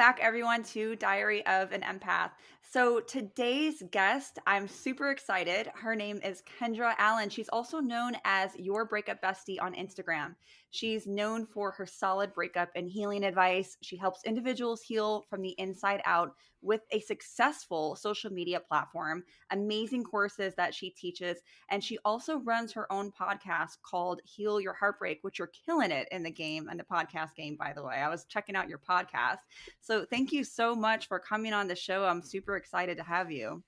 back, everyone, to Diary of an Empath. So today's guest, I'm super excited. Her name is Kendra Allen. She's also known as Your Breakup Bestie on Instagram. She's known for her solid breakup and healing advice. She helps individuals heal from the inside out with a successful social media platform, amazing courses that she teaches, and she also runs her own podcast called Heal Your Heartbreak, which you're killing it in the game, in the podcast game, by the way. I was checking out your podcast. So thank you so much for coming on the show. I'm super excited to have you.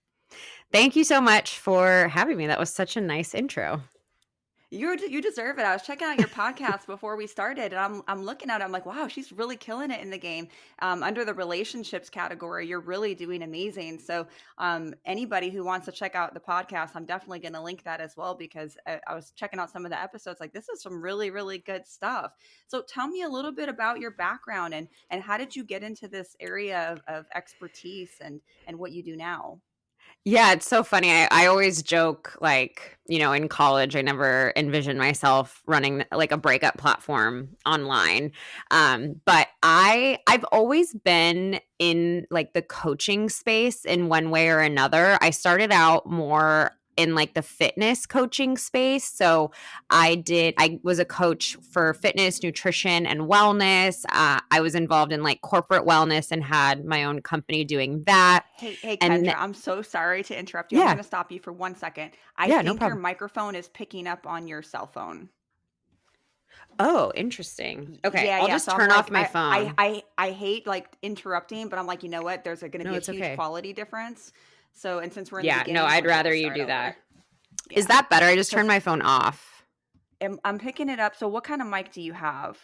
Thank you so much for having me. That was such a nice intro. You deserve it. I was checking out your podcast before we started, and I'm looking at it. I'm like, wow, she's really killing it in the game. Under the relationships category, you're really doing amazing. So anybody who wants to check out the podcast, I'm definitely going to link that as well, because I was checking out some of the episodes. Like, this is some really, really good stuff. So tell me a little bit about your background and how did you get into this area of expertise and what you do now? Yeah, it's so funny. I always joke, like, in college, I never envisioned myself running like a breakup platform online. But I've always been in like the coaching space in one way or another. I started out more in like the fitness coaching space. So I was a coach for fitness, nutrition, and wellness. I was involved in like corporate wellness and had my own company doing that. Hey, And Kendra, I'm so sorry to interrupt you. I'm yeah, going to stop you for 1 second. I yeah, no think your problem. microphone is picking up on your cell phone. Oh, interesting. Okay, Yeah, I'll yeah. just So I'm turn off like, my I, I, phone. I, I hate like interrupting, but I'm like, you know what? There's going to No, be a it's huge okay. quality difference. So, and since we're in the Yeah, no, beginning, I'd we'll rather just you start do over. that. Is Yeah, that better? I just because turned my phone off. I'm picking it up. So, what kind of mic do you have?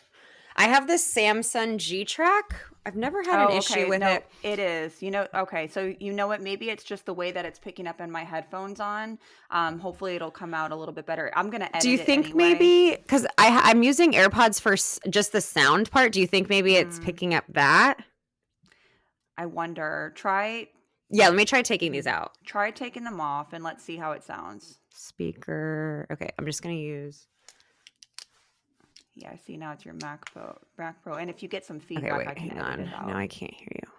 I have this Samsung G-Track. I've never had an Oh, issue okay. with No, it. it is. Okay. So you know what? Maybe it's just the way that it's picking up in my headphones on. Hopefully it'll come out a little bit better. I'm gonna Do you edit it think anyway. maybe, because I'm using AirPods for just the sound part, do you think maybe it's Hmm. picking up that? I wonder. Try Yeah, let me try taking these out. try taking them off and let's see how it sounds. Speaker. Okay, I'm just going to use. Yeah, I see now it's your Mac Pro. And if you get some Okay, feedback, wait, I can hang edit on. it out. No, I can't hear you.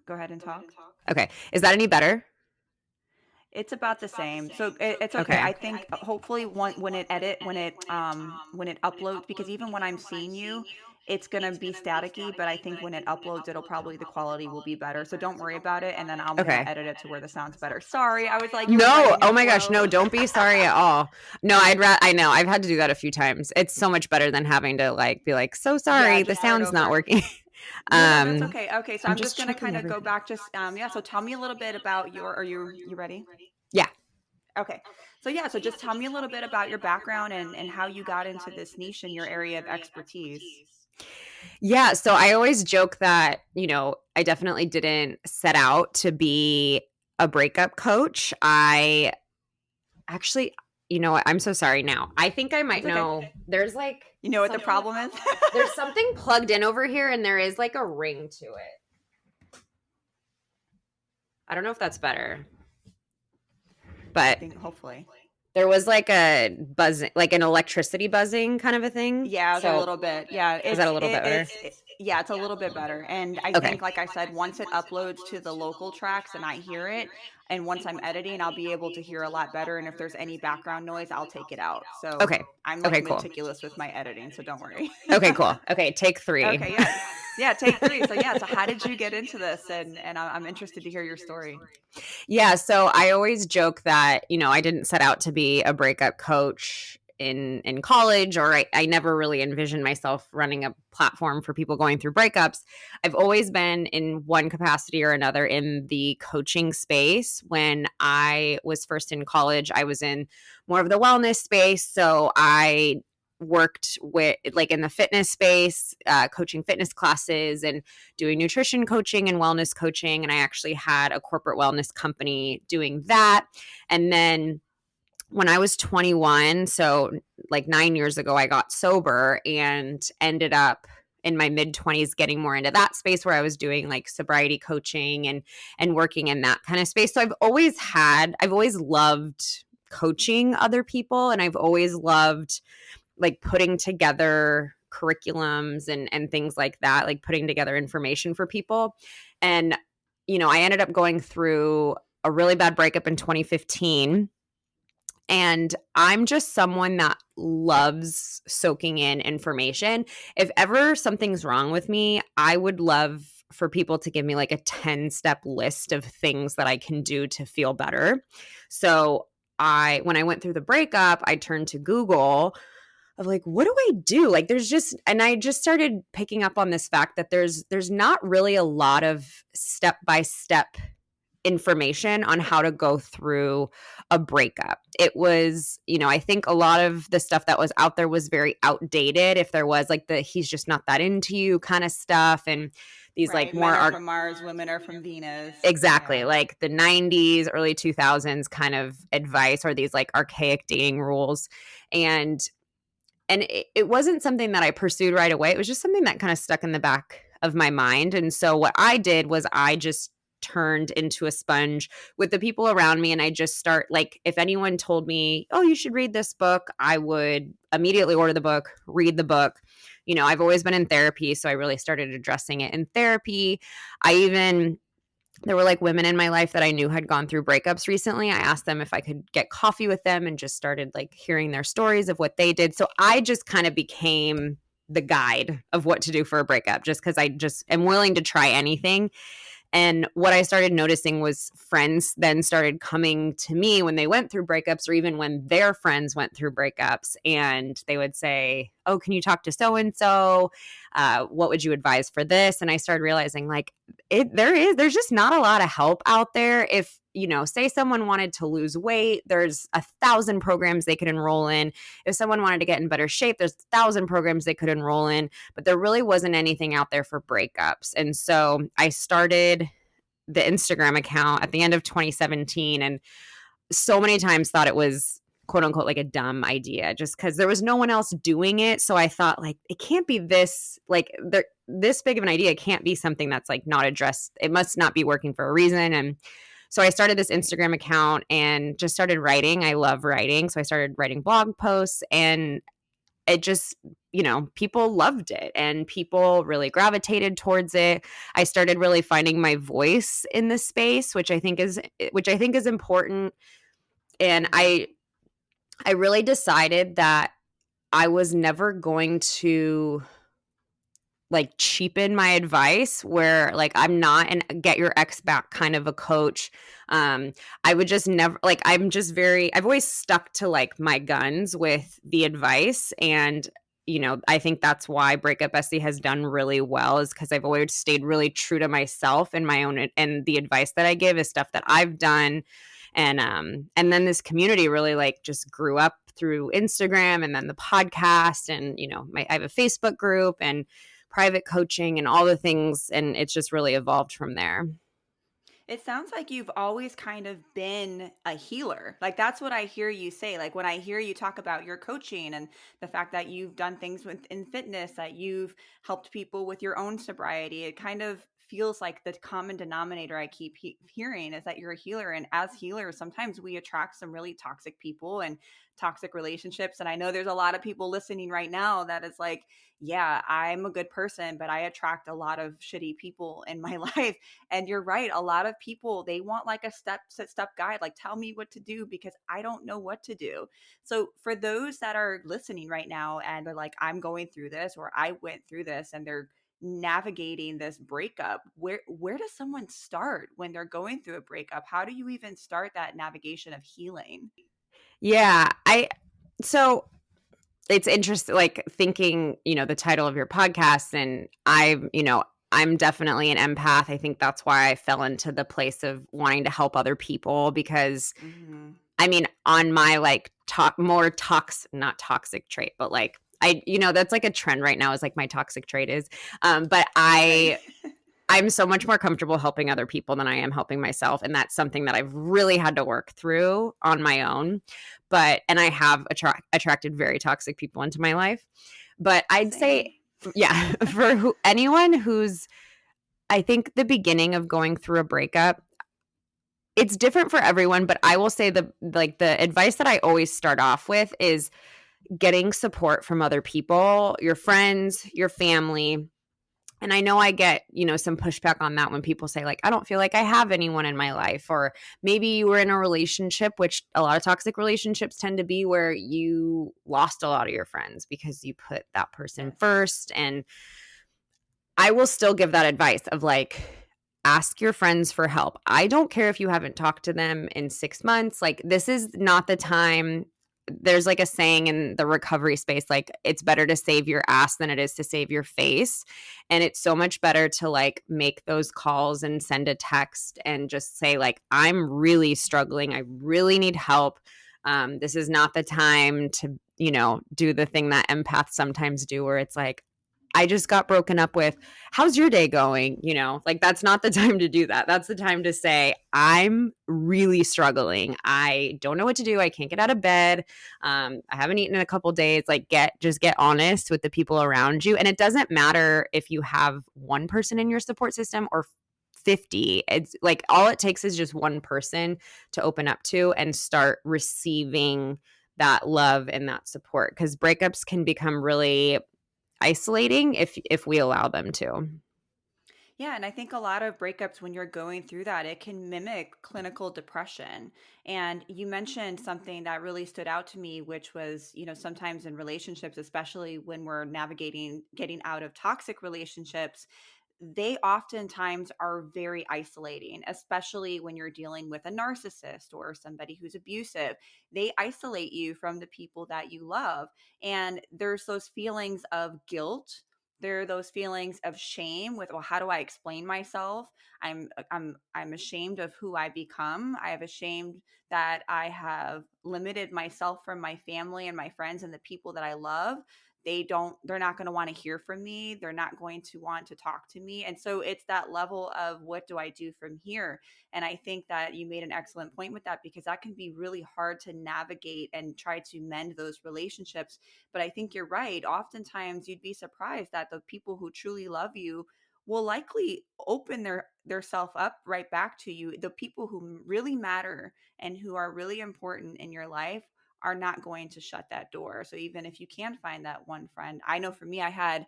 Go ahead and talk. Okay, is that any better? It's about the same. So it's okay. Okay. I think hopefully when it uploads, because even when I'm seeing you, it's gonna be staticky, but I think when it uploads, the quality will be better. So don't worry about it, and then I'm gonna Okay. edit it to where the sound's better. Sorry, I was like, you were No, letting oh it my gosh, flow. no, don't be sorry at all. No, I know, I've had to do that a few times. It's so much better than having to like be like, so sorry, Yeah, the just start sound's not over. working. No, that's okay. Okay, so I'm I'm just just gonna checking kind of go everything. back. Just yeah. So tell me a little bit about Are you ready? Yeah. Okay. So yeah. So just tell me a little bit about your background and how you got into this niche in your area of expertise. Yeah, so I always joke that, I definitely didn't set out to be a breakup coach. I actually, what? I'm so sorry now. I think I might It's okay. know. There's like You know what the problem is? there's something plugged in over here and there is like a ring to it. I don't know if that's better. But I think hopefully. there was like a buzzing, like an electricity buzzing kind of a thing. Yeah, it's a little bit. Yeah, is that a little bit better? Yeah, it's a little bit better. And I think, like I said, once it uploads to the local tracks and I hear it, and once I'm editing, I'll be able to hear a lot better. And if there's any background noise, I'll take it out. So Okay. I'm like Okay, cool. meticulous with my editing, so don't worry. Okay, cool. Okay, take 3. Okay, yeah. Yeah, take 3. So yeah, so how did you get into this? And I'm interested to hear your story. Yeah, so I always joke that, I didn't set out to be a breakup coach in college, or I never really envisioned myself running a platform for people going through breakups. I've always been in one capacity or another in the coaching space. When I was first in college, I was in more of the wellness space. So I worked with like in the fitness space, coaching fitness classes and doing nutrition coaching and wellness coaching. And I actually had a corporate wellness company doing that. And then when I was 21, so like 9 years ago, I got sober and ended up in my mid 20s getting more into that space where I was doing like sobriety coaching and working in that kind of space. So I've always loved coaching other people, and I've always loved like putting together curriculums and things like that, like putting together information for people. And, I ended up going through a really bad breakup in 2015. And I'm just someone that loves soaking in information. If ever something's wrong with me, I would love for people to give me like a 10-step list of things that I can do to feel better. So when I went through the breakup, I turned to Google of like, what do I do? Like and I just started picking up on this fact that there's not really a lot of step-by-step information on how to go through a breakup. It was, I think a lot of the stuff that was out there was very outdated. If there was like he's just not that into you kind of stuff. And these Right. like more Men are from Mars, women are from Venus. Exactly. Yeah. Like the 90s, early 2000s kind of advice, or these like archaic dating rules. And it wasn't something that I pursued right away. It was just something that kind of stuck in the back of my mind. And so what I did was I just turned into a sponge with the people around me. And I just start like, if anyone told me, oh, you should read this book, I would immediately order the book, read the book. I've always been in therapy, so I really started addressing it in therapy. There were like women in my life that I knew had gone through breakups recently. I asked them if I could get coffee with them and just started like hearing their stories of what they did. So I just kind of became the guide of what to do for a breakup, just because I just am willing to try anything. And what I started noticing was friends then started coming to me when they went through breakups, or even when their friends went through breakups. And they would say, oh, can you talk to so-and-so? What would you advise for this? And I started realizing like there's just not a lot of help out there. If, say someone wanted to lose weight, there's 1,000 programs they could enroll in. If someone wanted to get in better shape, there's 1,000 programs they could enroll in, but there really wasn't anything out there for breakups. And so I started the Instagram account at the end of 2017, and so many times thought it was quote unquote like a dumb idea just because there was no one else doing it. So I thought like, it can't be this big of an idea. It can't be something that's like not addressed. It must not be working for a reason. And so I started this Instagram account and just started writing. I love writing. So I started writing blog posts, and it just, people loved it and people really gravitated towards it. I started really finding my voice in this space, which I think is important. And I really decided that I was never going to like cheapen my advice, where like I'm not an get your ex back kind of a coach. I would just never like, I've always stuck to like my guns with the advice. And I think that's why Breakup Bestie has done really well, is because I've always stayed really true to myself and my own, and the advice that I give is stuff that I've done. And then this community really like just grew up through Instagram, and then the podcast, and I have a Facebook group and private coaching and all the things, and it's just really evolved from there. It sounds like you've always kind of been a healer. Like that's what I hear you say. Like when I hear you talk about your coaching and the fact that you've done things in fitness, that you've helped people with your own sobriety, it kind of feels like the common denominator I keep hearing is that you're a healer. And as healers, sometimes we attract some really toxic people and toxic relationships. And I know there's a lot of people listening right now that is like, yeah, I'm a good person, but I attract a lot of shitty people in my life. And you're right. A lot of people, they want like a step guide, like tell me what to do because I don't know what to do. So for those that are listening right now and they're like, I'm going through this, or I went through this, and they're navigating this breakup, where does someone start when they're going through a breakup? How do you even start that navigation of healing? Yeah, so it's interesting, like thinking, the title of your podcast, and I'm definitely an empath. I think that's why I fell into the place of wanting to help other people, because Mm-hmm. I mean, on my like not toxic trait, but like that's like a trend right now, is like my toxic trait is, but Right. I'm so much more comfortable helping other people than I am helping myself. And that's something that I've really had to work through on my own. And I have attracted very toxic people into my life. But I'd Same. say, yeah, for anyone who's, I think the beginning of going through a breakup, it's different for everyone. But I will say the advice that I always start off with is, getting support from other people, your friends, your family. And I know I get, some pushback on that when people say, like, I don't feel like I have anyone in my life. Or maybe you were in a relationship, which a lot of toxic relationships tend to be, where you lost a lot of your friends because you put that person first. And I will still give that advice of, like, ask your friends for help. I don't care if you haven't talked to them in 6 months. Like, this is not the time. There's like a saying in the recovery space, like, it's better to save your ass than it is to save your face. And it's so much better to, like, make those calls and send a text and just say, like, I'm really struggling. I really need help. This is not the time to, do the thing that empaths sometimes do, where it's like, I just got broken up with. How's your day going? Like, that's not the time to do that. That's the time to say, I'm really struggling. I don't know what to do. I can't get out of bed. I haven't eaten in a couple days. Like, just get honest with the people around you. And it doesn't matter if you have one person in your support system or 50. It's like, all it takes is just one person to open up to and start receiving that love and that support, because breakups can become really isolating if we allow them to. Yeah, and I think a lot of breakups, when you're going through that, it can mimic clinical depression. And you mentioned something that really stood out to me, which was, sometimes in relationships, especially when we're navigating getting out of toxic relationships, they oftentimes are very isolating, especially when you're dealing with a narcissist or somebody who's abusive. They isolate you from the people that you love. And there's those feelings of guilt. There are those feelings of shame with, well, how do I explain myself? I'm ashamed of who I become. I have ashamed that I have limited myself from my family and my friends and the people that I love. They're not going to want to hear from me. They're not going to want to talk to me. And so it's that level of, what do I do from here? And I think that you made an excellent point with that, because that can be really hard to navigate and try to mend those relationships. But I think you're right. Oftentimes you'd be surprised that the people who truly love you will likely open their self up right back to you. The people who really matter and who are really important in your life are not going to shut that door. So even if you can find that one friend, I know for me, I had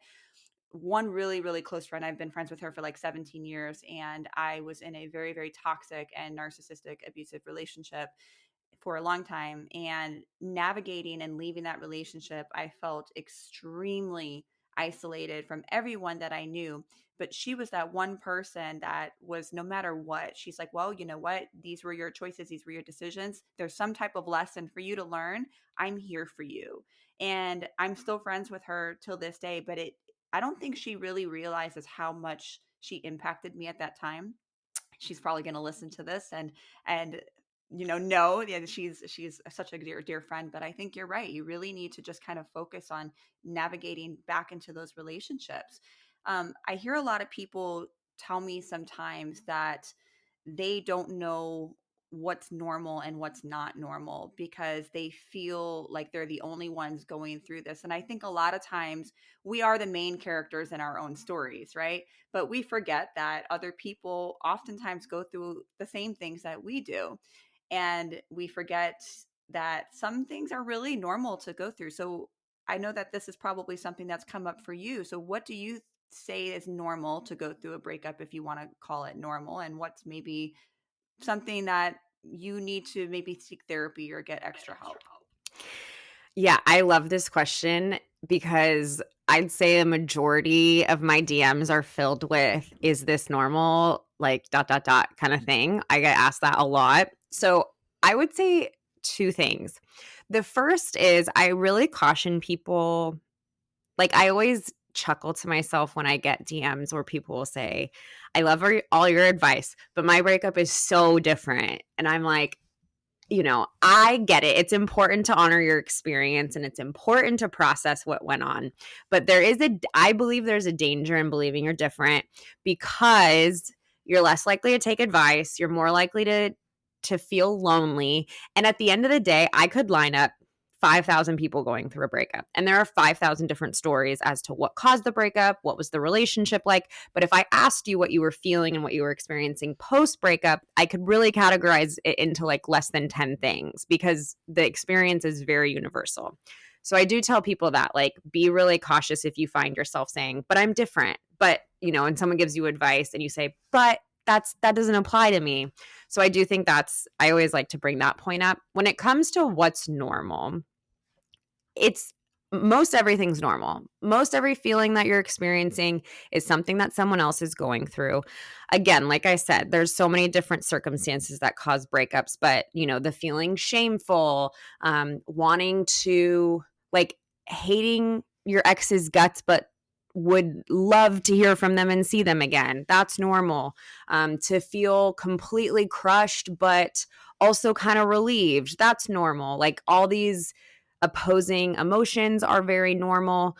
one really, really close friend. I've been friends with her for like 17 years, and I was in a very, very toxic and narcissistic, abusive relationship for a long time. And navigating and leaving that relationship, I felt extremely isolated from everyone that I knew. But she was that one person that was, no matter what, she's like, well, you know what? These were your choices. These were your decisions. There's some type of lesson for you to learn. I'm here for you. And I'm still friends with her till this day. But I don't think she really realizes how much she impacted me at that time. She's probably going to listen to this and know, yeah, she's such a dear friend. But I think you're right. You really need to just kind of focus on navigating back into those relationships. I hear a lot of people tell me sometimes that they don't know what's normal and what's not normal, because they feel like they're the only ones going through this. And I think a lot of times we are the main characters in our own stories, right? But we forget that other people oftentimes go through the same things that we do. And we forget that some things are really normal to go through. So I know that this is probably something that's come up for you. So what do you say is normal to go through a breakup, if you want to call it normal? And what's maybe something that you need to maybe seek therapy or get extra help? Yeah, I love this question, because I'd say a majority of my DMs are filled with, is this normal? Like, dot, dot, dot kind of thing. I get asked that a lot. So I would say two things. The first is, I really caution people. Like, I always chuckle to myself when I get DMs where people will say, I love all your advice, but my breakup is so different. And I'm like, I get it. It's important to honor your experience, and it's important to process what went on. But I believe there's a danger in believing you're different, because you're less likely to take advice. You're more likely to feel lonely. And at the end of the day, I could line up 5,000 people going through a breakup, and there are 5,000 different stories as to what caused the breakup, what was the relationship like. But if I asked you what you were feeling and what you were experiencing post breakup, I could really categorize it into like less than 10 things, because the experience is very universal. So I do tell people that, like, be really cautious if you find yourself saying, but I'm different. But, and someone gives you advice and you say, but that doesn't apply to me. So I do think I always like to bring that point up. When it comes to what's normal, it's most everything's normal. Most every feeling that you're experiencing is something that someone else is going through. Again, like I said, there's so many different circumstances that cause breakups, but the feeling shameful, wanting to, like, hating your ex's guts, but would love to hear from them and see them again. That's normal. To feel completely crushed, but also kind of relieved. That's normal. Like, all these opposing emotions are very normal.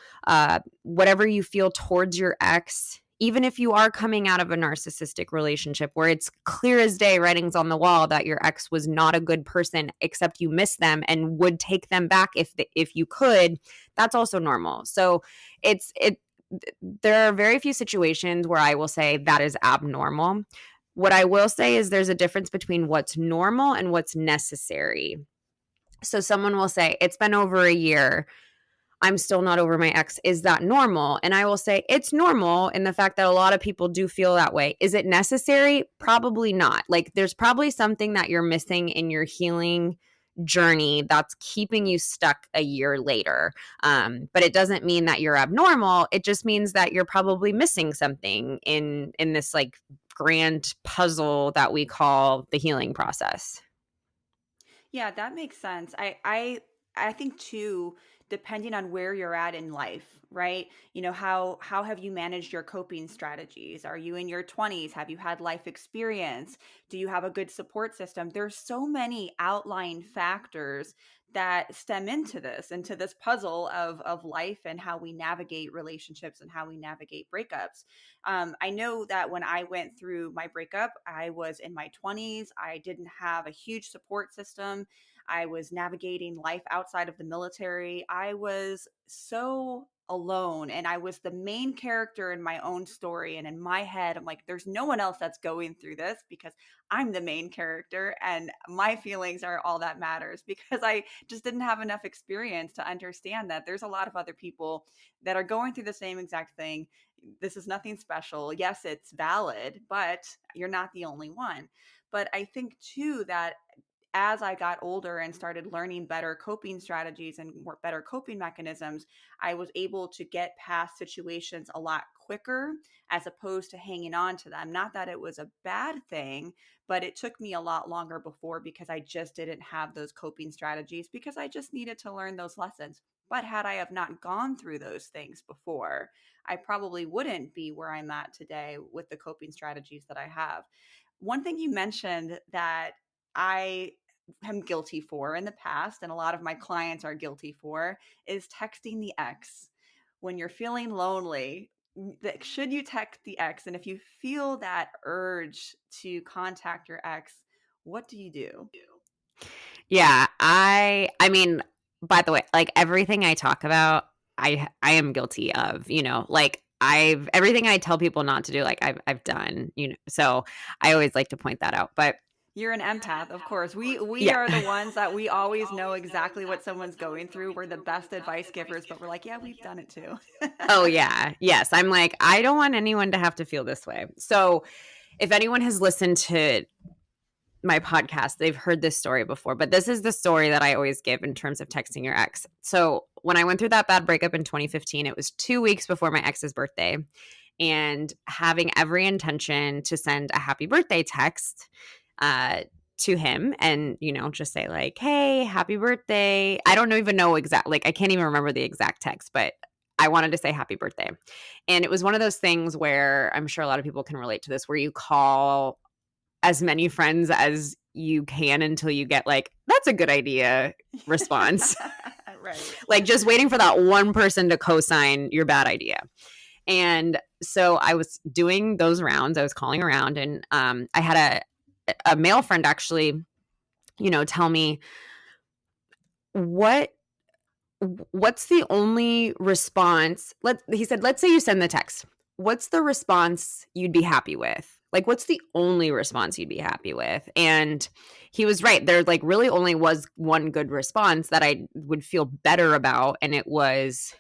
Whatever you feel towards your ex, even if you are coming out of a narcissistic relationship where it's clear as day, writings on the wall, that your ex was not a good person, except you miss them and would take them back if you could, that's also normal. So there are very few situations where I will say that is abnormal. What I will say is there's a difference between what's normal and what's necessary. So someone will say, it's been over a year, I'm still not over my ex. Is that normal? And I will say, it's normal in the fact that a lot of people do feel that way. Is it necessary? Probably not. Like, there's probably something that you're missing in your healing journey that's keeping you stuck a year later. But it doesn't mean that you're abnormal. It just means that you're probably missing something in this, like, grand puzzle that we call the healing process. Yeah, that makes sense. I think too, depending on where you're at in life, right? How have you managed your coping strategies? Are you in your 20s? Have you had life experience? Do you have a good support system? There's so many outlying factors that stem into this puzzle of life and how we navigate relationships and how we navigate breakups. I know that when I went through my breakup, I was in my 20s. I didn't have a huge support system. I was navigating life outside of the military. I was so alone, and I was the main character in my own story. And in my head, I'm like, there's no one else that's going through this because I'm the main character and my feelings are all that matters, because I just didn't have enough experience to understand that there's a lot of other people that are going through the same exact thing. This is nothing special. Yes, it's valid, but you're not the only one. But I think too that as I got older and started learning better coping strategies and more better coping mechanisms, I was able to get past situations a lot quicker as opposed to hanging on to them. Not that it was a bad thing, but it took me a lot longer before because I just didn't have those coping strategies, because I just needed to learn those lessons. But had I have not gone through those things before, I probably wouldn't be where I'm at today with the coping strategies that I have. One thing you mentioned that I am guilty for in the past, and a lot of my clients are guilty for, is texting the ex. When you're feeling lonely, should you text the ex? And if you feel that urge to contact your ex, what do you do? Yeah, I mean, by the way, like, everything I talk about, I am guilty of, like, everything I tell people not to do, like, I've done, so I always like to point that out. But You're an empath, of course. We yeah. are the ones that we always know exactly what someone's going through. We're the best advice givers, but we're like, yeah, we've done it too. Oh, yeah. Yes. I'm like, I don't want anyone to have to feel this way. So if anyone has listened to my podcast, they've heard this story before, but this is the story that I always give in terms of texting your ex. So when I went through that bad breakup in 2015, it was 2 weeks before my ex's birthday, and having every intention to send a happy birthday text to him and, just say, like, hey, happy birthday. I don't even know exactly, like, I can't even remember the exact text, but I wanted to say happy birthday. And it was one of those things where I'm sure a lot of people can relate to this, where you call as many friends as you can until you get, like, that's a good idea response. Right. Like, just waiting for that one person to co-sign your bad idea. And so I was doing those rounds. I was calling around, and I had a male friend actually, tell me, what's the only response? He said, let's say you send the text. What's the response you'd be happy with? Like, what's the only response you'd be happy with? And he was right. There like really only was one good response that I would feel better about. And it was,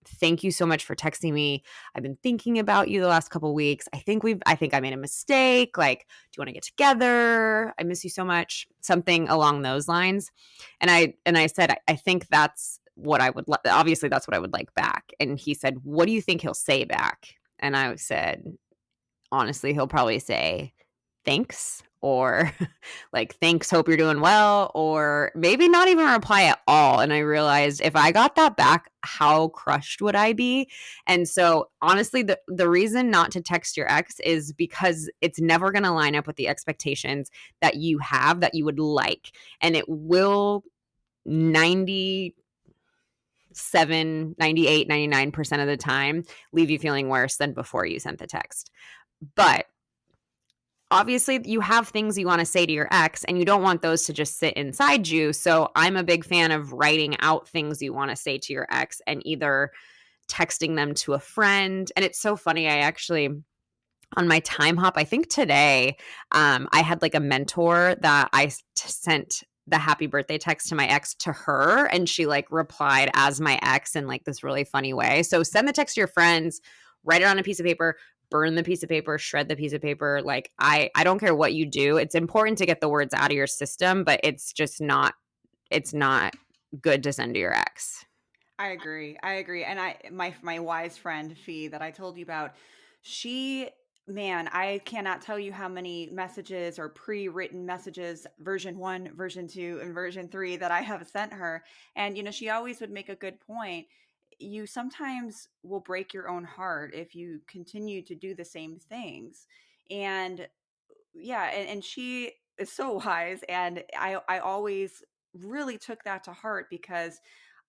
thank you so much for texting me. I've been thinking about you the last couple weeks. I think I made a mistake. Like, do you want to get together? I miss you so much. Something along those lines. And I said, I think that's what I would obviously that's what I would like back. And he said, what do you think he'll say back? And I said, honestly, he'll probably say, thanks, or like, thanks, hope you're doing well, or maybe not even reply at all. And I realized if I got that back, how crushed would I be? And so, honestly, the reason not to text your ex is because it's never going to line up with the expectations that you have that you would like. And it will 97, 98, 99% of the time leave you feeling worse than before you sent the text. But obviously you have things you want to say to your ex and you don't want those to just sit inside you. So I'm a big fan of writing out things you want to say to your ex and either texting them to a friend. And it's so funny. I actually, on my time hop, I think today, I had like a mentor that sent the happy birthday text to my ex to her, and she like replied as my ex in like this really funny way. So send the text to your friends, write it on a piece of paper, burn the piece of paper, shred the piece of paper. Like I don't care what you do. It's important to get the words out of your system, but it's not good to send to your ex. I agree. I agree. And my wise friend Fee that I told you about, she man, I cannot tell you how many messages or pre-written messages, version 1, version 2, and version 3 that I have sent her. And she always would make a good point. You sometimes will break your own heart if you continue to do the same things. And yeah, and she is so wise, and I always really took that to heart because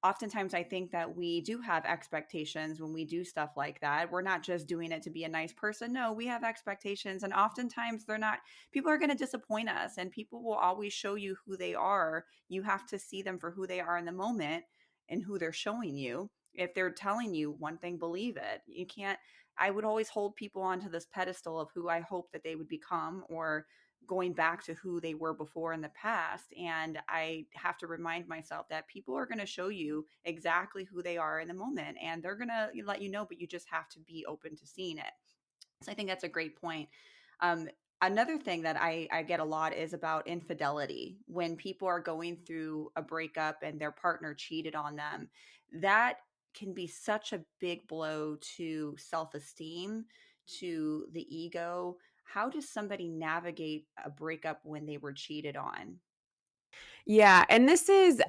oftentimes I think that we do have expectations when we do stuff like that. We're not just doing it to be a nice person. No, we have expectations, and oftentimes they're not, people are going to disappoint us, and people will always show you who they are. You have to see them for who they are in the moment and who they're showing you. If they're telling you one thing, believe it. You can't, I would always hold people onto this pedestal of who I hope that they would become, or going back to who they were before in the past. And I have to remind myself that people are going to show you exactly who they are in the moment, and they're going to let you know, but you just have to be open to seeing it. So I think that's a great point. Um, Another thing that I get a lot is about infidelity. When people are going through a breakup and their partner cheated on them, that can be such a big blow to self esteem, to the ego. How does somebody navigate a breakup when they were cheated on? Yeah, and this is,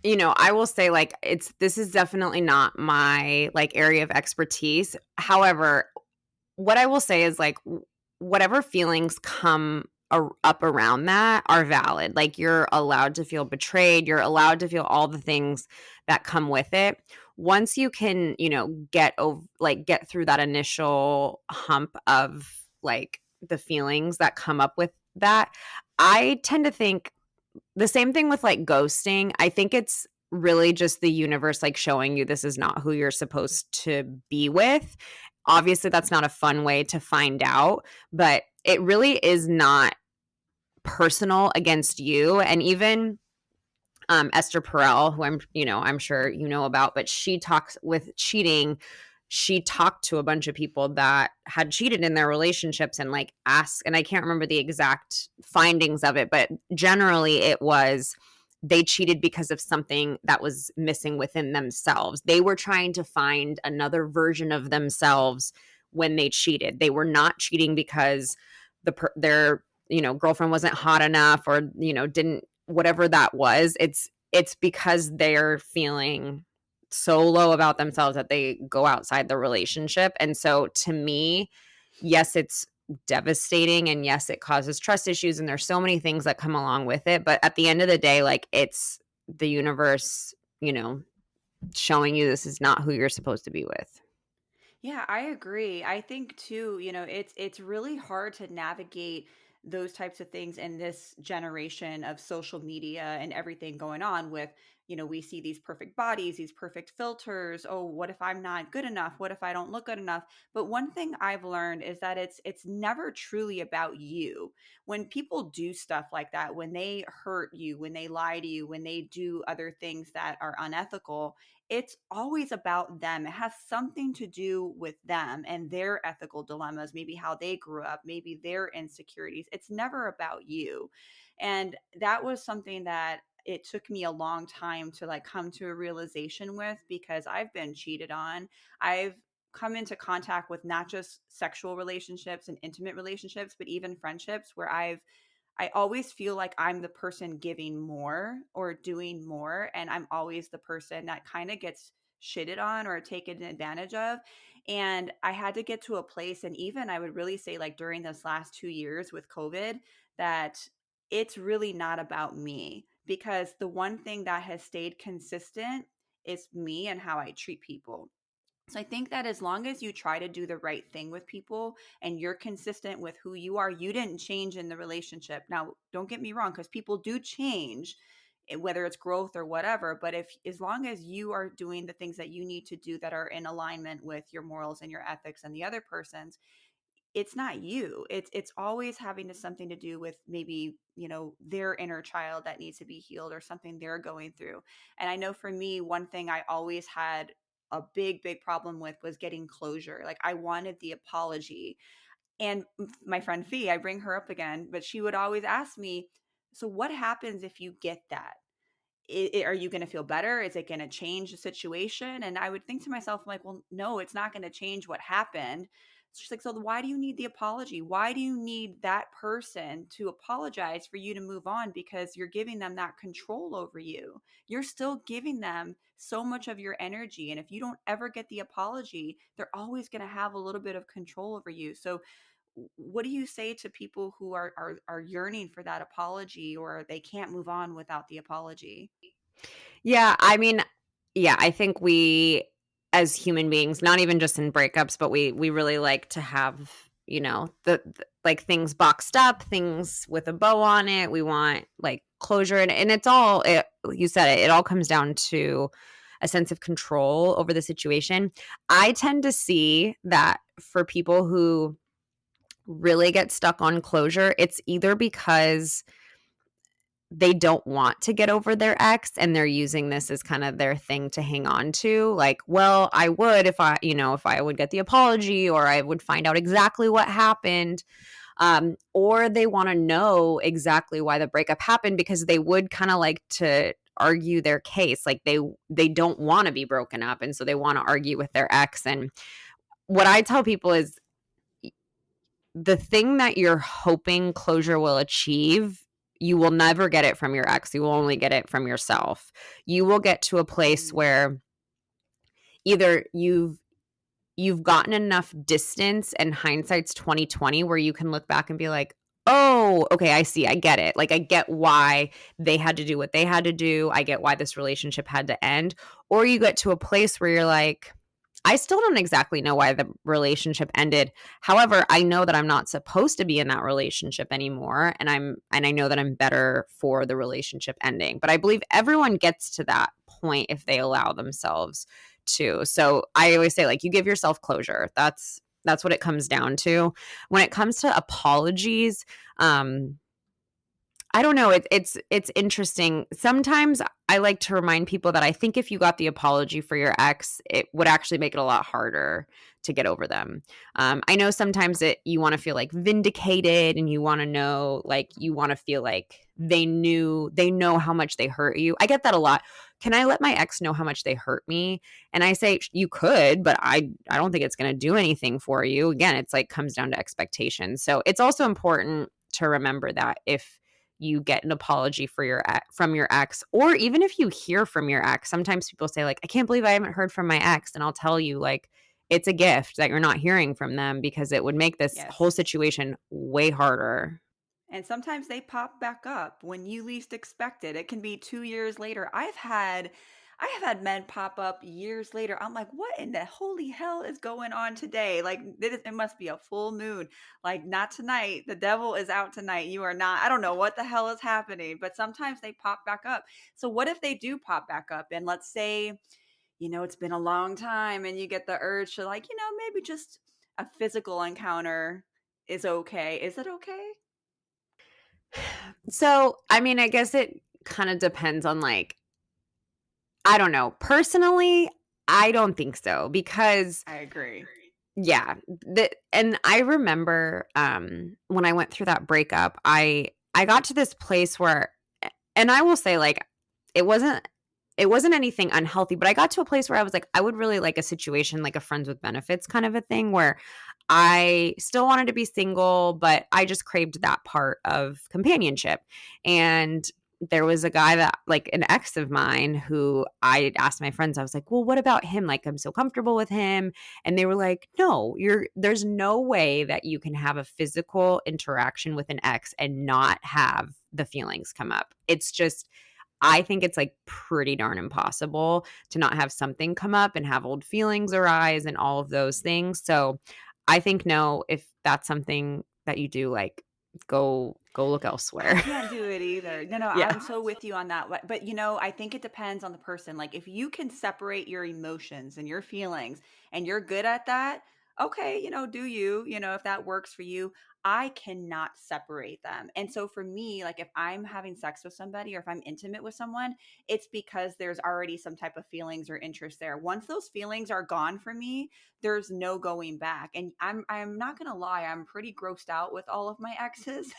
I will say like this is definitely not my like area of expertise. However, what I will say is like whatever feelings come up around that are valid. Like you're allowed to feel betrayed, you're allowed to feel all the things that come with it. Once you can, get through that initial hump of like the feelings that come up with that, I tend to think the same thing with like ghosting. I think it's really just the universe like showing you this is not who you're supposed to be with. Obviously, that's not a fun way to find out, but it really is not personal against you. And even Esther Perel, who I'm sure you know about, but she talks with cheating. She talked to a bunch of people that had cheated in their relationships and like asked, and I can't remember the exact findings of it, but generally it was they cheated because of something that was missing within themselves. They were trying to find another version of themselves when they cheated. They were not cheating because their girlfriend wasn't hot enough or didn't whatever that was. It's because they're feeling so low about themselves that they go outside the relationship. And so to me, yes, it's devastating, and yes, it causes trust issues, and there's so many things that come along with it, but at the end of the day, like it's the universe, showing you this is not who you're supposed to be with. Yeah, I agree. I think too, it's really hard to navigate those types of things in this generation of social media and everything going on with, we see these perfect bodies, these perfect filters. Oh, what if I'm not good enough? What if I don't look good enough? But one thing I've learned is that it's never truly about you. When people do stuff like that, when they hurt you, when they lie to you, when they do other things that are unethical, it's always about them. It has something to do with them and their ethical dilemmas, maybe how they grew up, maybe their insecurities. It's never about you. And that was something that it took me a long time to like come to a realization with, because I've been cheated on. I've come into contact with not just sexual relationships and intimate relationships, but even friendships where I always feel like I'm the person giving more or doing more. And I'm always the person that kind of gets shitted on or taken advantage of. And I had to get to a place. And even I would really say, like during this last 2 years with COVID, that it's really not about me, because the one thing that has stayed consistent is me and how I treat people. So I think that as long as you try to do the right thing with people and you're consistent with who you are, you didn't change in the relationship. Now, don't get me wrong, because people do change, whether it's growth or whatever. But if, as long as you are doing the things that you need to do that are in alignment with your morals and your ethics and the other person's, it's not you. It's always having to something to do with maybe, their inner child that needs to be healed or something they're going through. And I know for me, one thing I always had a big problem with was getting closure. Like I wanted the apology. And my friend Fee, I bring her up again, but she would always ask me, so what happens if you get that? Are you going to feel better? Is it going to change the situation? And I would think to myself, like, well, no, it's not going to change what happened. It's just like, so why do you need the apology? Why do you need that person to apologize for you to move on? Because you're giving them that control over you. You're still giving them so much of your energy. And if you don't ever get the apology, they're always going to have a little bit of control over you. So what do you say to people who are yearning for that apology, or they can't move on without the apology? Yeah, I mean, yeah, I think we as human beings, not even just in breakups, but we really like to have, the like things boxed up, things with a bow on it. We want like closure, and it's all you said it all comes down to a sense of control over the situation. I tend to see that for people who really get stuck on closure, it's either because they don't want to get over their ex and they're using this as kind of their thing to hang on to. Like, well, I would if I would get the apology, or I would find out exactly what happened. Or they want to know exactly why the breakup happened, because they would kind of like to argue their case. Like they don't want to be broken up, and so they want to argue with their ex. And what I tell people is the thing that you're hoping closure will achieve, you will never get it from your ex. You will only get it from yourself. You will get to a place Mm. where either you've gotten enough distance, and hindsight's 2020, where you can look back and be like, "Oh, okay, I see. I get it. Like I get why they had to do what they had to do. I get why this relationship had to end." Or you get to a place where you're like, I still don't exactly know why the relationship ended. However, I know that I'm not supposed to be in that relationship anymore, and I know that I'm better for the relationship ending. But I believe everyone gets to that point if they allow themselves to. So I always say, like, you give yourself closure. That's what it comes down to. When it comes to apologies, I don't know. It's interesting. Sometimes I like to remind people that I think if you got the apology for your ex, it would actually make it a lot harder to get over them. I know sometimes that you want to feel like vindicated, and you want to know, like, you want to feel like they know how much they hurt you. I get that a lot. Can I let my ex know how much they hurt me? And I say you could, but I don't think it's going to do anything for you. Again, it's like comes down to expectations. So it's also important to remember that if you get an apology from your ex, or even if you hear from your ex, sometimes people say, like, I can't believe I haven't heard from my ex. And I'll tell you, like, it's a gift that you're not hearing from them, because it would make this whole Yes. situation way harder. And sometimes they pop back up when you least expect it. It can be 2 years later. I have had men pop up years later. I'm like, what in the holy hell is going on today? Like, it must be a full moon. Like, not tonight. The devil is out tonight. You are not. I don't know what the hell is happening, but sometimes they pop back up. So, what if they do pop back up? And let's say, it's been a long time and you get the urge to, like, maybe just a physical encounter is okay. Is it okay? So, I mean, I guess it kind of depends on like, I don't know. Personally, I don't think so because I agree. yeah, and I remember when I went through that breakup, I got to this place where and I will say like it wasn't it wasn't anything unhealthy, but I got to a place where I was like I would really like a situation like a friends with benefits kind of a thing where I still wanted to be single, but I just craved that part of companionship. And there was a guy that like an ex of mine who I asked my friends, I was like, well, what about him? Like, I'm so comfortable with him. And they were like, no, there's no way that you can have a physical interaction with an ex and not have the feelings come up. It's just, I think it's like pretty darn impossible to not have something come up and have old feelings arise and all of those things. So I think no, if that's something that you do, like go look I elsewhere. can't do it either. No, Yeah. I'm so with you on that. But I think it depends on the person. Like if you can separate your emotions and your feelings and you're good at that, okay, do you, if that works for you. I cannot separate them. And so for me, like if I'm having sex with somebody or if I'm intimate with someone, it's because there's already some type of feelings or interest there. Once those feelings are gone for me, there's no going back. And I'm not gonna lie, I'm pretty grossed out with all of my exes.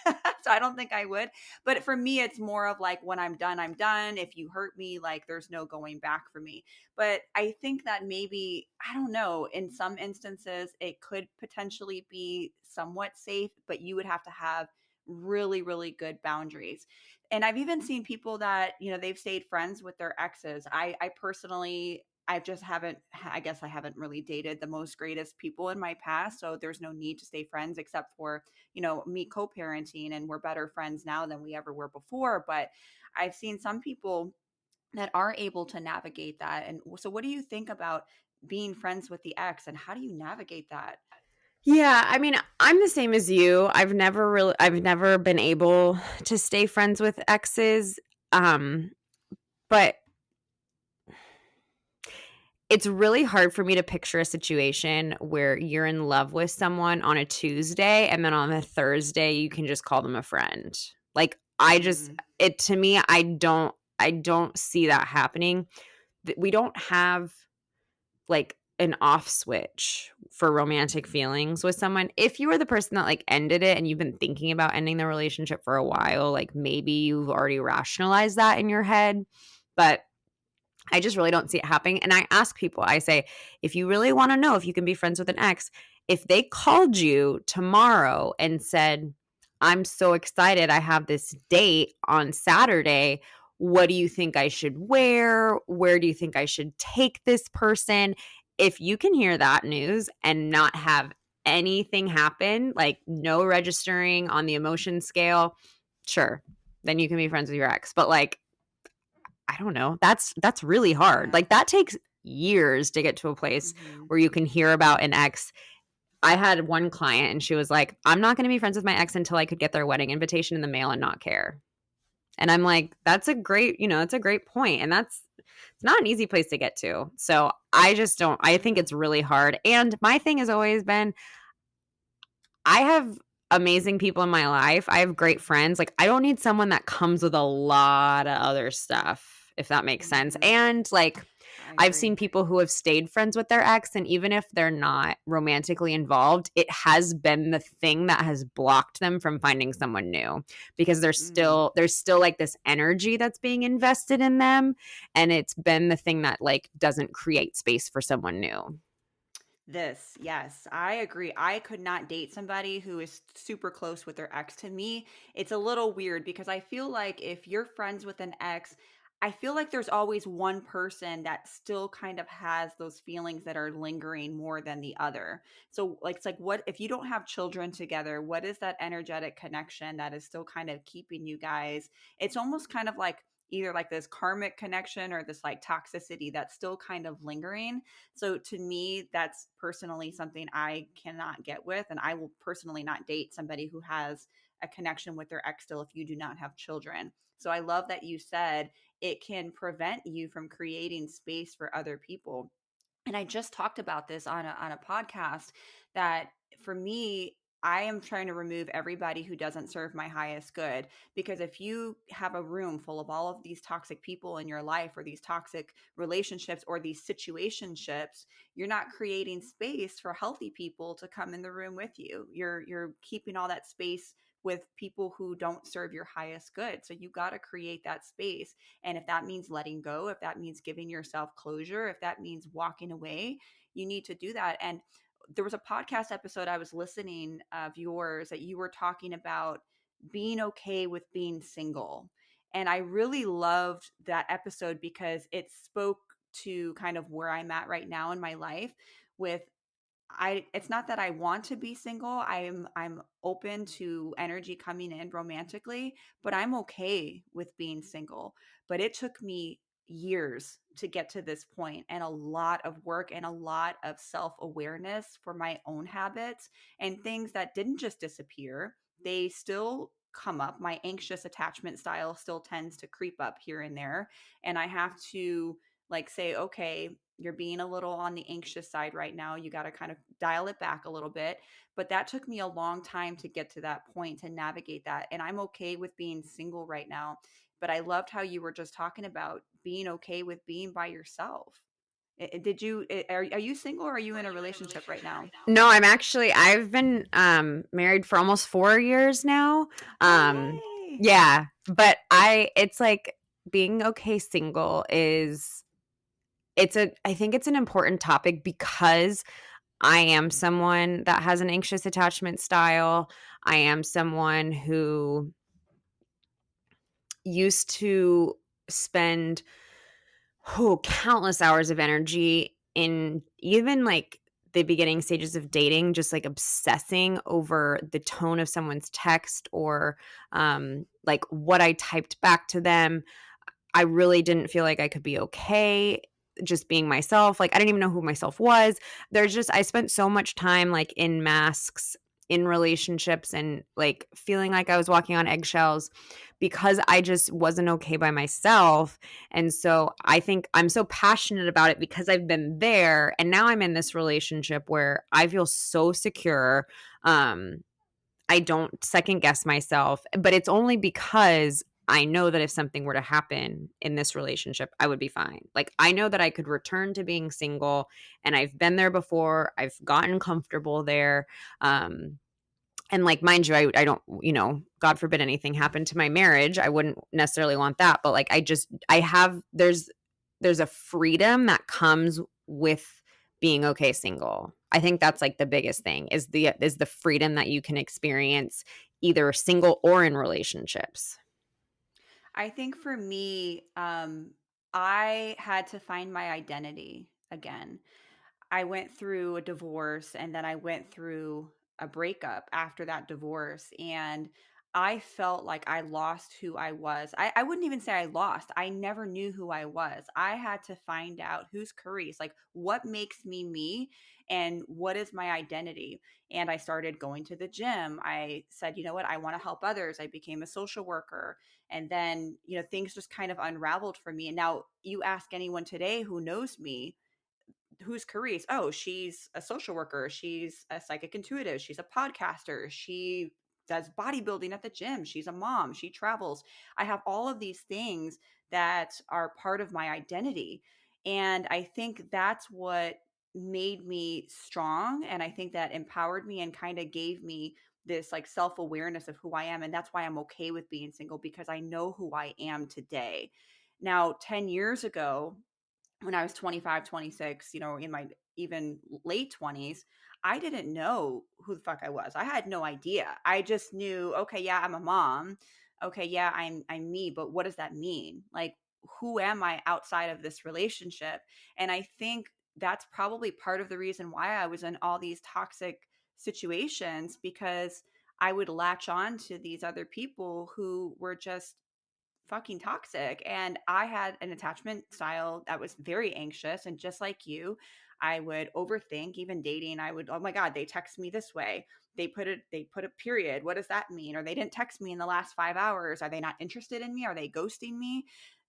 So I don't think I would. But for me, it's more of like when I'm done, I'm done. If you hurt me, like there's no going back for me. But I think that maybe, I don't know, in some instances it could potentially be somewhat safe, but you would have to have really, really good boundaries. And I've even seen people that, they've stayed friends with their exes. I personally I just haven't, I guess I haven't really dated the most greatest people in my past. So there's no need to stay friends except for, me co parenting, and we're better friends now than we ever were before. But I've seen some people that are able to navigate that. And so, what do you think about being friends with the ex and how do you navigate that? Yeah, I mean, I'm the same as you. I've never been able to stay friends with exes. But it's really hard for me to picture a situation where you're in love with someone on a Tuesday and then on a Thursday you can just call them a friend. Like I just Mm, it to me I don't see that happening. We don't have like an off switch for romantic feelings with someone. If you were the person that like ended it and you've been thinking about ending the relationship for a while, like maybe you've already rationalized that in your head, but I just really don't see it happening. And I ask people, I say, if you really want to know if you can be friends with an ex, if they called you tomorrow and said, I'm so excited, I have this date on Saturday. What do you think I should wear? Where do you think I should take this person? If you can hear that news and not have anything happen, like no registering on the emotion scale, sure, then you can be friends with your ex. But like, I don't know. That's really hard. yeah. Like that takes years to get to a place Hmm. where you can hear about an ex. I had one client and she was like, "I'm not going to be friends with my ex until I could get their wedding invitation in the mail and not care." And I'm like, that's a great, it's a great point. And it's not an easy place to get to. So I just don't I think Yeah. it's really hard. And my thing has always been I have amazing people in my life. I have great friends. Like I don't need someone that comes with a lot of other stuff, if that makes sense. Hmm. And like I I've seen agree. people who have stayed friends with their ex and even if they're not romantically involved, it has been the thing that has blocked them from finding someone new because Hmm. there's still like this energy that's being invested in them and it's been the thing that like doesn't create space for someone new. This, yes, I agree. I could not date somebody who is super close with their ex. To me, it's a little weird because I feel like if you're friends with an ex, I feel like there's always one person that still kind of has those feelings that are lingering more than the other. So, like, it's like, what if you don't have children together? What is that energetic connection that is still kind of keeping you guys? It's almost kind of like either like this karmic connection or this like toxicity that's still kind of lingering. So to me, that's personally something I cannot get with. And I will personally not date somebody who has a connection with their ex still if you do not have children. So I love that you said it can prevent you from creating space for other people. And I just talked about this on a podcast that for me, I am trying to remove everybody who doesn't serve my highest good. Because if you have a room full of all of these toxic people in your life, or these toxic relationships, or these situationships, you're not creating space for healthy people to come in the room with you. You're keeping all that space with people who don't serve your highest good. So you got to create that space. And if that means letting go, if that means giving yourself closure, if that means walking away, you need to do that. And there was a podcast episode I was listening of yours that you were talking about being okay with being single. And I really loved that episode because it spoke to kind of where I'm at right now in my life with it's not that I want to be single. I'm open to energy coming in romantically, but I'm okay with being single. But it took me years to get to this point, and a lot of work and a lot of self-awareness for my own habits and things that didn't just disappear. They still come up. My anxious attachment style still tends to creep up here and there, and I have to like say, okay, you're being a little on the anxious side right now. You got to kind of dial it back a little bit. But that took me a long time to get to that point, to navigate that. And I'm okay with being single right now. But I loved how you were just talking about being okay with being by yourself. Did you, are you single, or are you in a relationship right now? No, I've been married for almost 4 years now. Oh, Um yay. yeah, but it's like being okay single is I think it's an important topic because I am someone that has an anxious attachment style. I am someone who used to spend countless hours of energy in even like the beginning stages of dating, just like obsessing over the tone of someone's text or like what I typed back to them. I really didn't feel like I could be okay just being myself. Like I didn't even know who myself was. I spent so much time like in masks in relationships and like feeling like I was walking on eggshells because I just wasn't okay by myself. And so I think I'm so passionate about it because I've been there and now I'm in this relationship where I feel so secure. I don't second guess myself, but it's only because I know that if something were to happen in this relationship, I would be fine. Like, I know that I could return to being single, and I've been there before. I've gotten comfortable there. And like, mind you, I don't, God forbid anything happened to my marriage. I wouldn't necessarily want that. But like, there's a freedom that comes with being okay single. I think that's like the biggest thing is the freedom that you can experience either single or in relationships. I think for me, I had to find my identity again. I went through a divorce, and then I went through a breakup after that divorce. And I felt like I lost who I was. I wouldn't even say I lost. I never knew who I was. I had to find out who's Carice, like what makes me me and what is my identity. And I started going to the gym. I said, you know what, I want to help others. I became a social worker. And then, things just kind of unraveled for me. And now you ask anyone today who knows me, who's Carice? Oh, she's a social worker. She's a psychic intuitive. She's a podcaster. She does bodybuilding at the gym. She's a mom. She travels. I have all of these things that are part of my identity. And I think that's what made me strong. And I think that empowered me and kind of gave me this like self awareness of who I am. And that's why I'm okay with being single, because I know who I am today. Now, 10 years ago, when I was 25, 26, in my even late 20s, I didn't know who the fuck I was. I had no idea. I just knew, okay, yeah, I'm a mom. Okay, yeah, I'm me, but what does that mean? Like, who am I outside of this relationship? And I think that's probably part of the reason why I was in all these toxic situations, because I would latch on to these other people who were just fucking toxic. And I had an attachment style that was very anxious. And just like you, I would overthink. Even dating, I would, oh my God, they text me this way. They put a period. What does that mean? Or they didn't text me in the last 5 hours. Are they not interested in me? Are they ghosting me?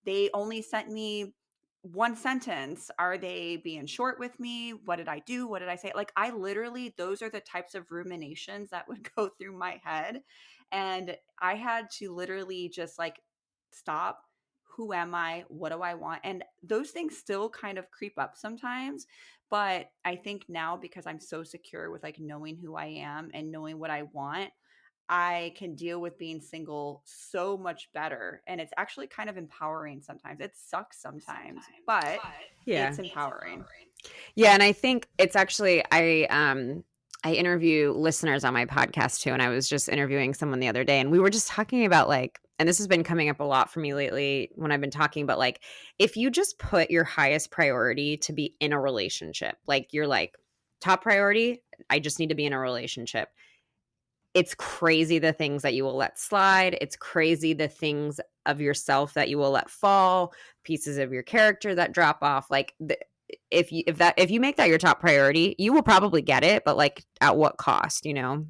They only sent me one sentence. Are they being short with me? What did I do? What did I say? Like, I literally, those are the types of ruminations that would go through my head. And I had to literally just like stop. Who am I? What do I want? And those things still kind of creep up sometimes. But I think now, because I'm so secure with like knowing who I am and knowing what I want, I can deal with being single so much better. And it's actually kind of empowering sometimes. It sucks sometimes, but Yeah. it's empowering. Yeah, and I think it's actually I interview listeners on my podcast too, and I was just interviewing someone the other day, and we were just talking about like, and this has been coming up a lot for me lately when I've been talking about like, if you just put your highest priority to be in a relationship, like you're like top priority, I just need to be in a relationship. It's crazy the things that you will let slide. It's crazy the things of yourself that you will let fall, pieces of your character that drop off. Like if you make that your top priority, you will probably get it, but like at what cost, you know?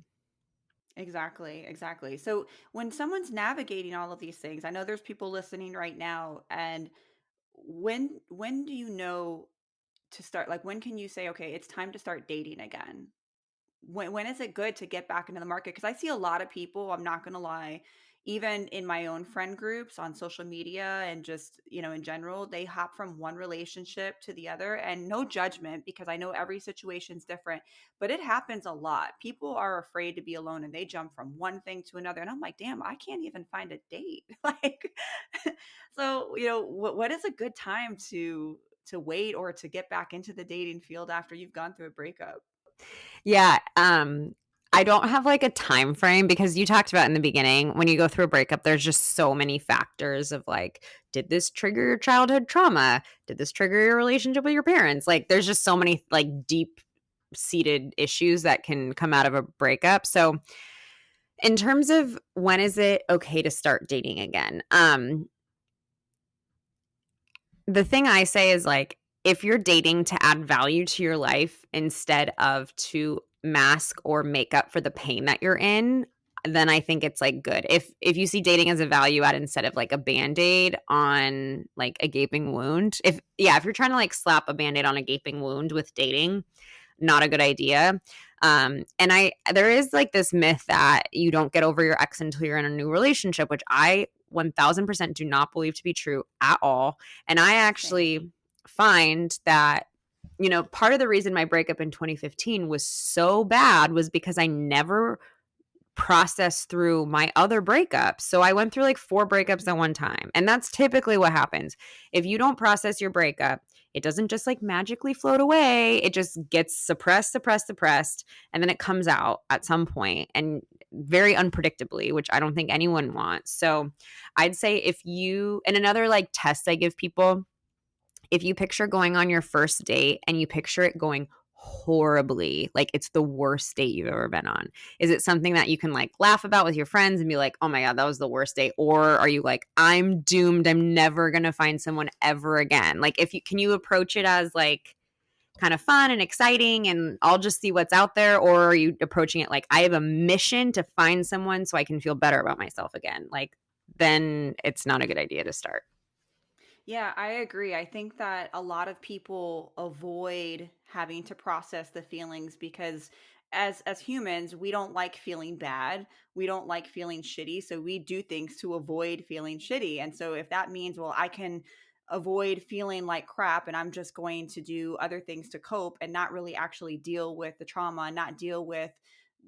Exactly, exactly. So when someone's navigating all of these things, I know there's people listening right now, and when do you know to start? Like, when can you say, okay, it's time to start dating again? When is it good to get back into the market? Because I see a lot of people, I'm not going to lie, even in my own friend groups on social media and just, in general, they hop from one relationship to the other, and no judgment because I know every situation's different, but it happens a lot. People are afraid to be alone and they jump from one thing to another. And I'm like, damn, I can't even find a date. Like, so, what is a good time to wait or to get back into the dating field after you've gone through a breakup? Yeah, I don't have like a time frame because you talked about in the beginning when you go through a breakup, there's just so many factors of like, did this trigger your childhood trauma? Did this trigger your relationship with your parents? Like, there's just so many like deep seated issues that can come out of a breakup. So, in terms of when is it okay to start dating again? The thing I say is like, if you're dating to add value to your life instead of to mask or make up for the pain that you're in, then I think it's like good. If you see dating as a value add instead of like a band-aid on like a gaping wound, if you're trying to like slap a band-aid on a gaping wound with dating, not a good idea. And there is like this myth that you don't get over your ex until you're in a new relationship, which I 1000% do not believe to be true at all. And I actually Same. find that, part of the reason my breakup in 2015 was so bad was because I never process through my other breakups. So I went through like 4 breakups at one time. And that's typically what happens. If you don't process your breakup, it doesn't just like magically float away. It just gets suppressed, suppressed, suppressed, and then it comes out at some point and very unpredictably, which I don't think anyone wants. So I'd say and another like test I give people, if you picture going on your first date and you picture it going horribly, like it's the worst date you've ever been on, is it something that you can like laugh about with your friends and be like, oh my God, that was the worst date? Or are you like, I'm doomed, I'm never gonna find someone ever again? Like, can you approach it as like kind of fun and exciting and I'll just see what's out there? Or are you approaching it like, I have a mission to find someone so I can feel better about myself again? Like, then it's not a good idea to start. Yeah, I agree. I think that a lot of people avoid having to process the feelings because as humans, we don't like feeling bad. We don't like feeling shitty, so we do things to avoid feeling shitty. And so if that means, well, I can avoid feeling like crap and I'm just going to do other things to cope and not really actually deal with the trauma, not deal with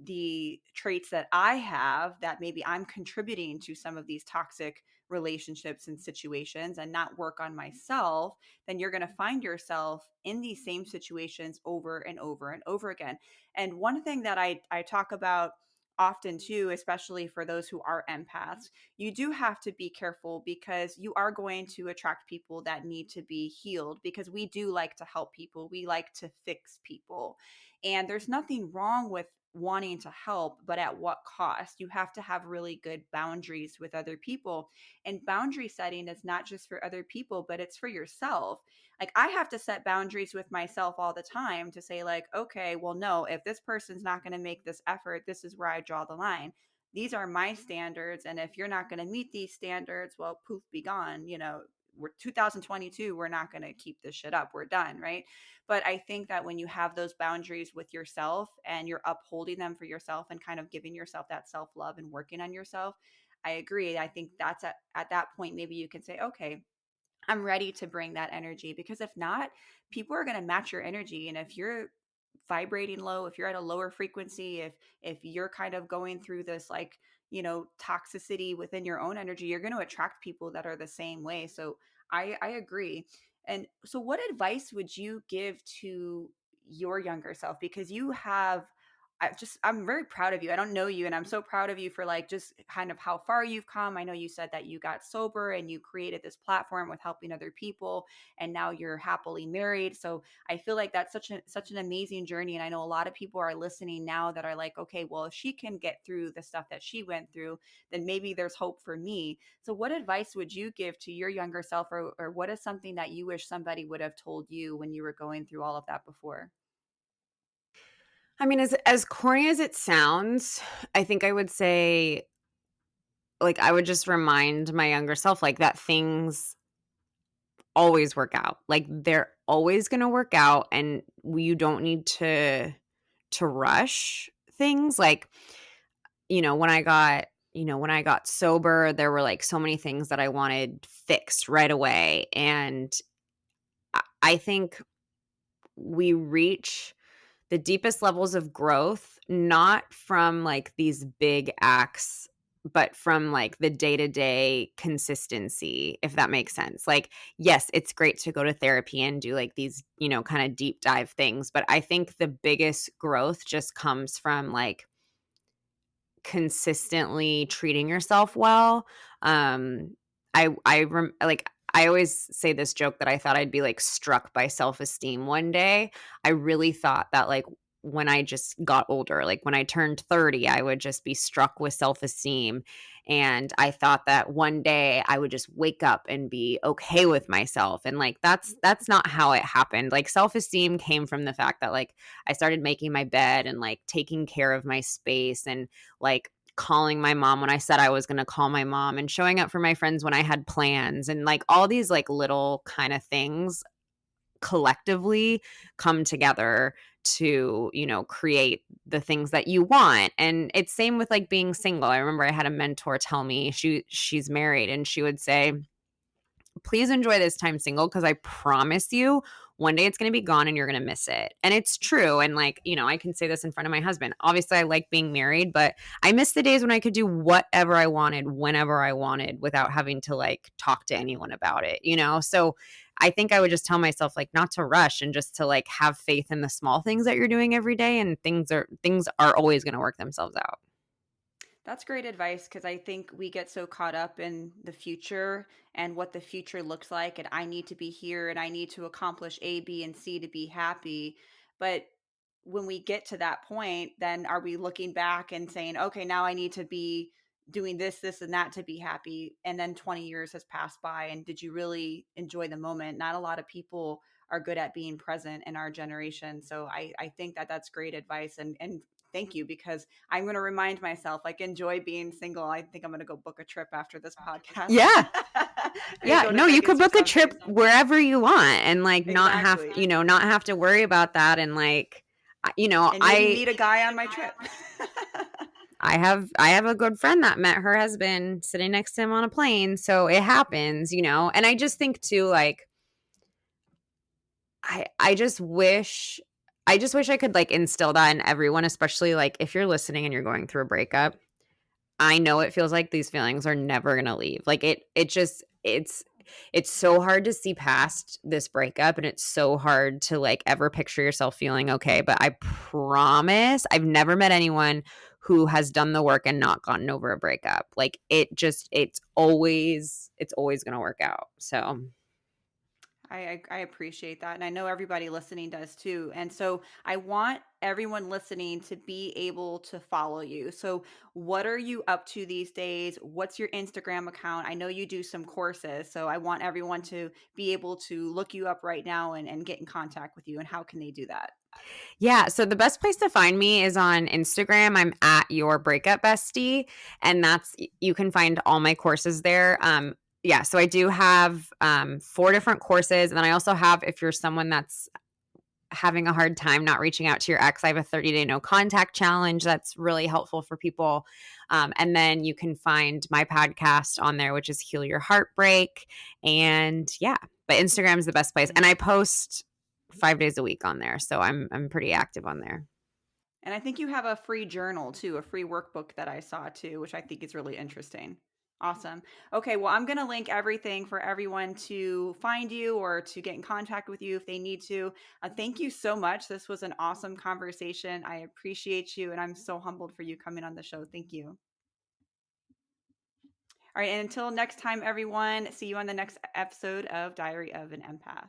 the traits that I have that maybe I'm contributing to some of these toxic relationships and situations and not work on myself, then you're going to find yourself in these same situations over and over and over again. And one thing that I talk about often too, especially for those who are empaths, you do have to be careful because you are going to attract people that need to be healed because we do like to help people. We like to fix people. And there's nothing wrong wanting to help, but at what cost? You have to have really good boundaries with other people. And boundary setting is not just for other people, but it's for yourself. Like I have to set boundaries with myself all the time to say, like, okay, well, no, if this person's not going to make this effort, this is where I draw the line. These are my standards. And if you're not going to meet these standards, well, poof, be gone. We're 2022, we're not going to keep this shit up. We're done, right? But I think that when you have those boundaries with yourself and you're upholding them for yourself and kind of giving yourself that self-love and working on yourself, I agree. I think that's at that point, maybe you can say, okay, I'm ready to bring that energy, because if not, people are going to match your energy. And if you're vibrating low, if you're at a lower frequency, if you're kind of going through this, like, toxicity within your own energy, you're going to attract people that are the same way. So I agree. And so what advice would you give to your younger self? Because you have, I'm very proud of you. I don't know you, and I'm so proud of you for like just kind of how far you've come. I know you said that you got sober and you created this platform with helping other people, and now you're happily married. So I feel like that's such an amazing journey. And I know a lot of people are listening now that are like, okay, well, if she can get through the stuff that she went through, then maybe there's hope for me. So what advice would you give to your younger self, or what is something that you wish somebody would have told you when you were going through all of that before? I mean, as corny as it sounds, I think I would say, like, I would just remind my younger self, like, that things always work out. Like, they're always gonna work out, and you don't need to rush things. Like, when I got sober, there were, like, so many things that I wanted fixed right away, and I think we reach the deepest levels of growth, not from like these big acts, but from like the day to day consistency, if that makes sense. Like, yes, it's great to go to therapy and do like these, kind of deep dive things. But I think the biggest growth just comes from like consistently treating yourself well. Like, I always say this joke that I thought I'd be like struck by self-esteem one day. I really thought that like when I just got older, like when I turned 30, I would just be struck with self-esteem. And I thought that one day I would just wake up and be okay with myself. And like that's not how it happened. Like self-esteem came from the fact that like I started making my bed and like taking care of my space and like calling my mom when I said I was going to call my mom and showing up for my friends when I had plans, and like all these like little kind of things collectively come together to, create the things that you want. And it's same with like being single. I remember I had a mentor tell me, she's married, and she would say, please enjoy this time single, because I promise you one day it's going to be gone and you're going to miss it. And it's true. And like, I can say this in front of my husband. Obviously, I like being married, but I miss the days when I could do whatever I wanted, whenever I wanted, without having to like talk to anyone about it. So I think I would just tell myself like not to rush and just to like have faith in the small things that you're doing every day, and things are always going to work themselves out. That's great advice, because I think we get so caught up in the future and what the future looks like. And I need to be here and I need to accomplish A, B, and C to be happy. But when we get to that point, then are we looking back and saying, okay, now I need to be doing this, this, and that to be happy? And then 20 years has passed by. And did you really enjoy the moment? Not a lot of people are good at being present in our generation. So I think that that's great advice. And thank you, because I'm going to remind myself, like, enjoy being single. I think I'm going to go book a trip after this podcast. Yeah. Maybe Yeah, go to no, you Vegas could or book a something. trip wherever you want and like Exactly. not have to worry about that. And like, And maybe meet a guy on my trip. I have a good friend that met her husband sitting next to him on a plane. So it happens. And I just think too, like, I just wish I could like instill that in everyone, especially like if you're listening and you're going through a breakup. I know it feels like these feelings are never going to leave. Like it's so hard to see past this breakup, and it's so hard to like ever picture yourself feeling okay, but I promise I've never met anyone who has done the work and not gotten over a breakup. Like it's always going to work out. So I appreciate that. And I know everybody listening does too. And so I want everyone listening to be able to follow you. So, what are you up to these days? What's your Instagram account? I know you do some courses. So, I want everyone to be able to look you up right now and get in contact with you. And how can they do that? Yeah, so the best place to find me is on Instagram. I'm at yourbreakupbestie, and you can find all my courses there. Yeah, so I do have 4 different courses, and then I also have, if you're someone that's having a hard time not reaching out to your ex, I have a 30-day no contact challenge that's really helpful for people. And then you can find my podcast on there, which is Heal Your Heartbreak. And yeah, but Instagram is the best place. And I post 5 days a week on there. So I'm pretty active on there. And I think you have a free journal too, a free workbook that I saw too, which I think is really interesting. Awesome. Okay, well, I'm going to link everything for everyone to find you or to get in contact with you if they need to. Thank you so much. This was an awesome conversation. I appreciate you, and I'm so humbled for you coming on the show. Thank you. All right, and until next time, everyone, see you on the next episode of Diary of an Empath.